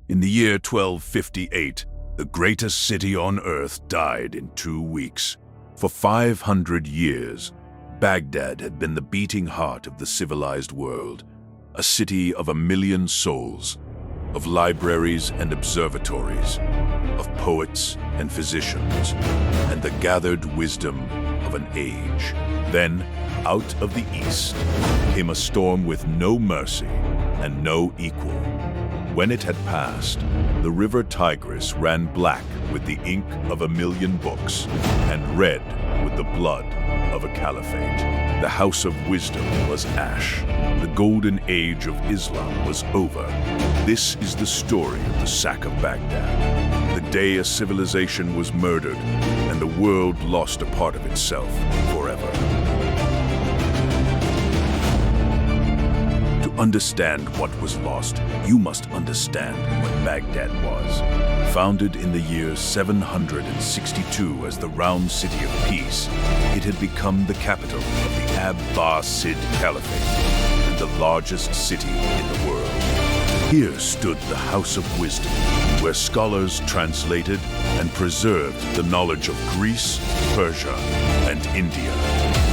In the year 1258, the greatest city on earth died in 2 weeks. For 500 years, Baghdad had been the beating heart of the civilized world, a city of 1 million souls, of libraries and observatories, of poets and physicians, and the gathered wisdom of an age. Then, out of the east, came a storm with no mercy and no equal. When it had passed, the river Tigris ran black with the ink of 1 million books and red with the blood of a caliphate. The house of wisdom was ash. The golden age of Islam was over. This is the story of the Sack of Baghdad, the day a civilization was murdered and the world lost a part of itself forever. To understand what was lost, you must understand what Baghdad was. Founded in the year 762 as the Round City of Peace, it had become the capital of the Abbasid Caliphate and the largest city in the world. Here stood the House of Wisdom, where scholars translated and preserved the knowledge of Greece, Persia, and India,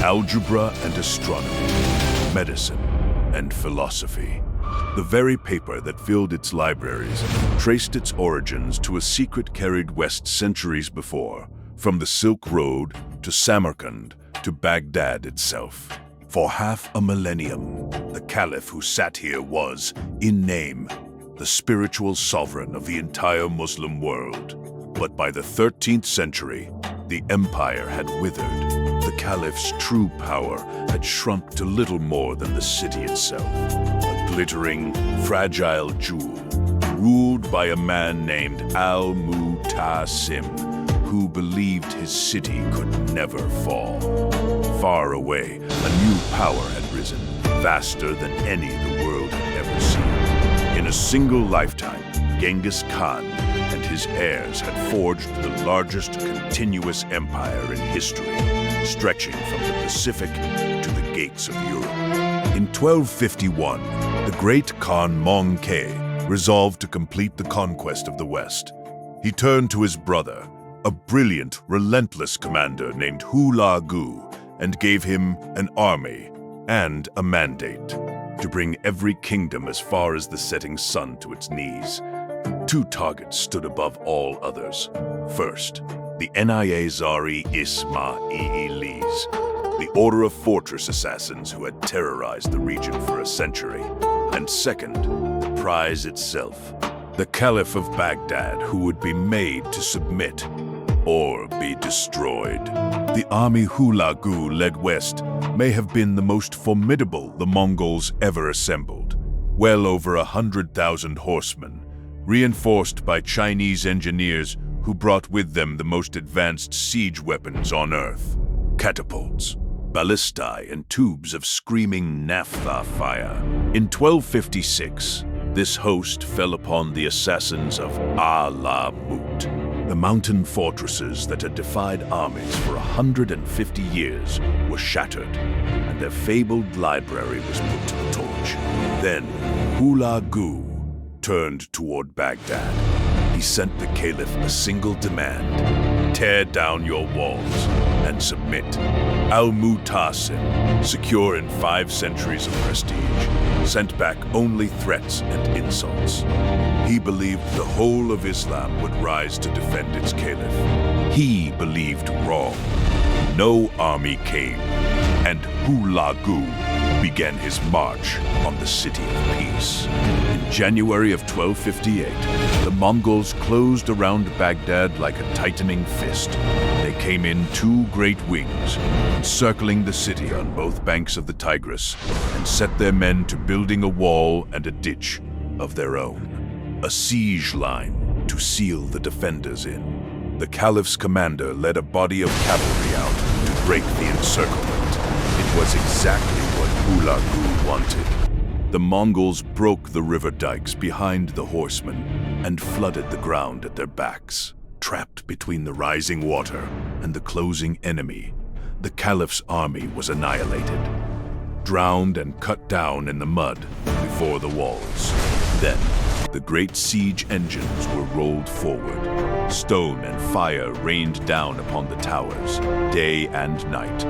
algebra and astronomy, medicine, and philosophy. The very paper that filled its libraries traced its origins to a secret carried west centuries before, from the Silk Road to Samarkand to Baghdad itself. For half a millennium, the Caliph who sat here was, in name, the spiritual sovereign of the entire Muslim world. But by the 13th century, the empire had withered. The Caliph's true power had shrunk to little more than the city itself, a glittering, fragile jewel, ruled by a man named al-mustasim, who believed his city could never fall. Far away, a new power had risen, vaster than any the world had ever seen. In a single lifetime, Genghis Khan and his heirs had forged the largest continuous empire in history, stretching from the Pacific to the gates of Europe. In 1251, the great Khan Möngke resolved to complete the conquest of the West. He turned to his brother, a brilliant, relentless commander named Hulagu, and gave him an army and a mandate to bring every kingdom as far as the setting sun to its knees. 2 targets stood above all others. First, the Nizari Ismailis, the order of fortress assassins who had terrorized the region for a century. And second, the prize itself, the Caliph of Baghdad, who would be made to submit or be destroyed. The army Hulagu led west may have been the most formidable the Mongols ever assembled. Well over 100,000 horsemen, reinforced by Chinese engineers who brought with them the most advanced siege weapons on Earth: catapults, ballistae, and tubes of screaming naphtha fire. In 1256, this host fell upon the Assassins of Alamut. The mountain fortresses that had defied armies for 150 years were shattered, and their fabled library was put to the torch. Then, Hulagu turned toward Baghdad. He sent the Caliph a single demand: tear down your walls and submit. Al-mustasim, secure in 5 centuries of prestige, sent back only threats and insults. He believed the whole of Islam would rise to defend its Caliph. He believed wrong. No army came, and Hulagu began his march on the City of Peace. In January of 1258, the Mongols closed around Baghdad like a tightening fist. They came in 2 great wings, encircling the city on both banks of the Tigris, and set their men to building a wall and a ditch of their own, a siege line to seal the defenders in. The Caliph's commander led a body of cavalry out to break the encirclement. It was exactly what Hulagu wanted. The Mongols broke the river dikes behind the horsemen and flooded the ground at their backs. Trapped between the rising water and the closing enemy, the Caliph's army was annihilated, drowned and cut down in the mud before the walls. Then, The great siege engines were rolled forward. Stone and fire rained down upon the towers, day and night.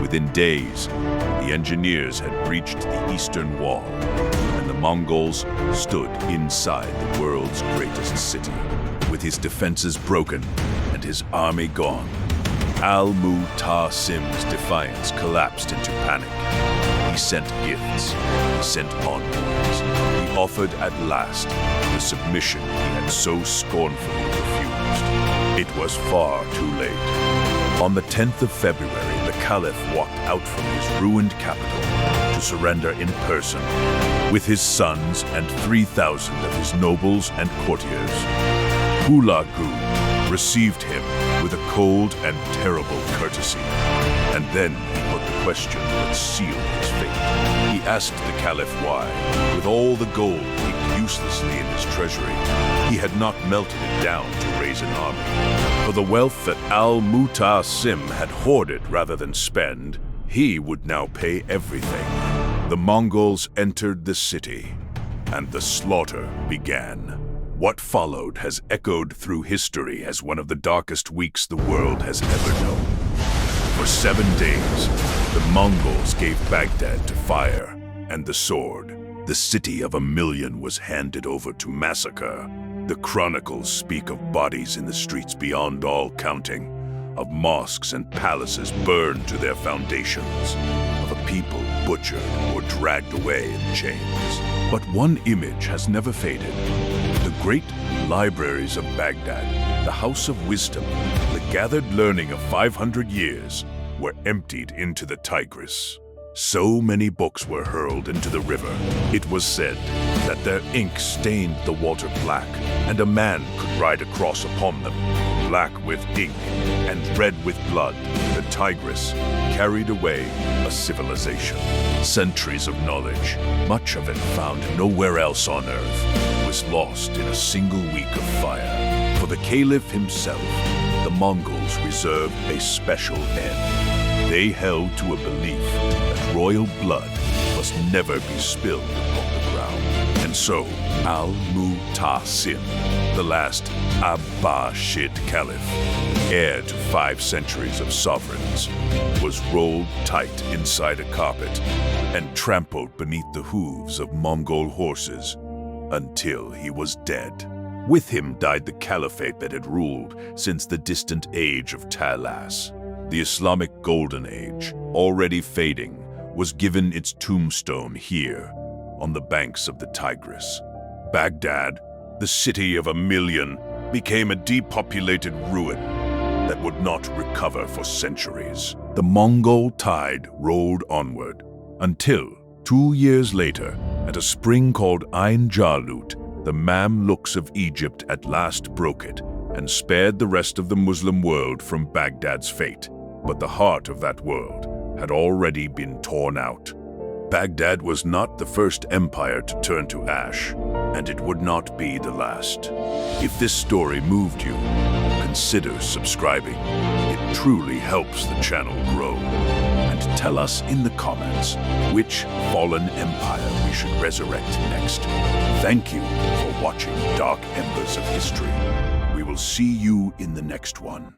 Within days, the engineers had breached the eastern wall, and the Mongols stood inside the world's greatest city. With his defenses broken and his army gone, al-Mustasim's defiance collapsed into panic. He sent gifts, he sent envoys, he offered at last the submission he had so scornfully refused. It was far too late. On the 10th of February, the Caliph walked out from his ruined capital to surrender in person, with his sons and 3,000 of his nobles and courtiers. Hulagu received him with a cold and terrible courtesy, and then he put the question that sealed his fate. He asked the Caliph why, with all the gold heaped uselessly in his treasury, he had not melted it down to raise an army. For the wealth that al-Mustasim had hoarded rather than spend, he would now pay everything. The Mongols entered the city, and the slaughter began. What followed has echoed through history as one of the darkest weeks the world has ever known. For 7 days, the Mongols gave Baghdad to fire and the sword. The city of 1 million was handed over to massacre. The chronicles speak of bodies in the streets beyond all counting, of mosques and palaces burned to their foundations, of a people butchered or dragged away in chains. But one image has never faded. The great libraries of Baghdad, the House of Wisdom, the gathered learning of 500 years, were emptied into the Tigris. So many books were hurled into the river. It was said that their ink stained the water black, and a man could ride across upon them, black with ink and red with blood. The Tigris carried away a civilization. Centuries of knowledge, much of it found nowhere else on earth, was lost in a single week of fire. For the Caliph himself, the Mongols reserved a special end. They held to a belief that royal blood must never be spilled upon the ground. And so, al-Mustasim, the last Abbasid Caliph, heir to 5 centuries of sovereigns, was rolled tight inside a carpet and trampled beneath the hooves of Mongol horses until he was dead. With him died the caliphate that had ruled since the distant age of Talas. The Islamic Golden Age, already fading, was given its tombstone here, on the banks of the Tigris. Baghdad, the city of 1 million, became a depopulated ruin that would not recover for centuries. The Mongol tide rolled onward, until 2 years later, at a spring called Ain Jalut, the Mamluks of Egypt at last broke it and spared the rest of the Muslim world from Baghdad's fate. But the heart of that world had already been torn out. Baghdad was not the first empire to turn to ash, and it would not be the last. If this story moved you, consider subscribing. It truly helps the channel grow. And tell us in the comments which fallen empire we should resurrect next. Thank you for watching Dark Embers of History. We will see you in the next one.